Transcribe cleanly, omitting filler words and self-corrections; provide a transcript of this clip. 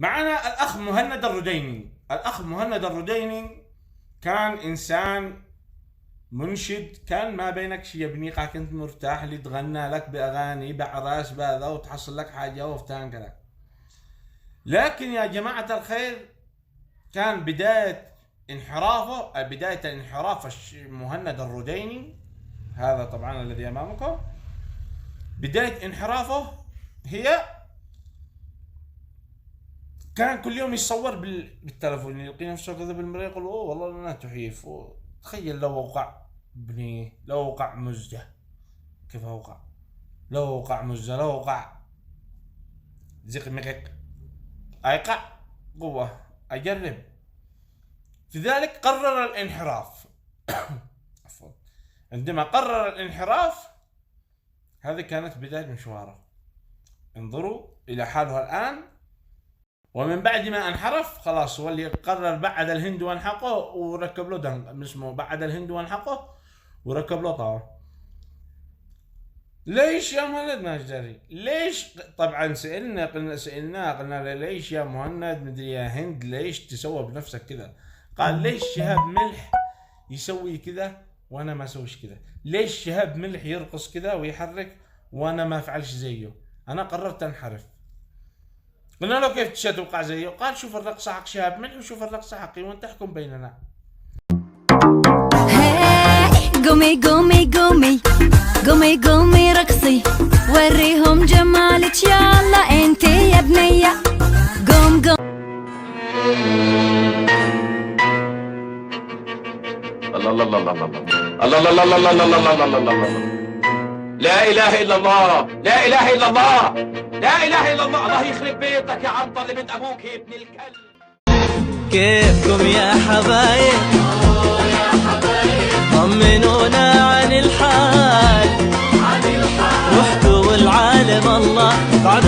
معنا الأخ مهند الرديني. الأخ مهند الرديني كان إنسان منشد، كان ما بينك شي بنيقة، كنت مرتاح اللي تغنى لك بأغاني بعراس بهذا وتحصل لك حاجة وفتان كذا. لكن يا جماعة الخير كان بداية انحراف مهند الرديني هذا طبعا الذي أمامكم، بداية انحرافه هي كان كل يوم يصور بالتلفون، يلقي نفسه كذا بالمراية يقول اوه والله انا تحيف. تخيل لو وقع ابني، لو وقع مزة، كيف اوقع؟ لو وقع مزة، لو وقع زق مقق، ايقع قوة، اجرب. لذلك قرر الانحراف. عفوا. عندما قرر الانحراف هذه كانت بداية مشواره. انظروا الى حاله الان. ومن بعد ما انحرف خلاص هو اللي قرر بعد الهند وانحقه وركب له دنق اسمه بعد الهند وانحقه وركب له طاوة. ليش يا مهند ما جاري؟ ليش؟ طبعا سألناه قلنا ليش يا مهند مدري يا هند ليش تسوى بنفسك كذا؟ قال ليش شهاب ملح يسوي كذا وانا ما اسويش كذا؟ ليش شهاب ملح يرقص كذا ويحرك وانا ما افعلش زيه؟ انا قررت انحرف. قلنا له كيف تتوقع زيه؟ قال شوف الرقصة حق شهاب ملح وشوف الرقصة حقي وانت احكم بيننا. قومي قومي قومي قومي قومي رقصي، وريهم جمالك يلا انتي يا بنية. قوم قوم. الله الله الله الله الله الله الله الله الله الله الله الله. لا اله الا الله، لا اله الا الله، لا اله الا الله. الله يخرب بيتك يا عنطر اللي بنت ابوك يا ابن الكلب. كيفكم يا حبايب؟ طمنونا عن الحال، رحتوا والعالم الله بعد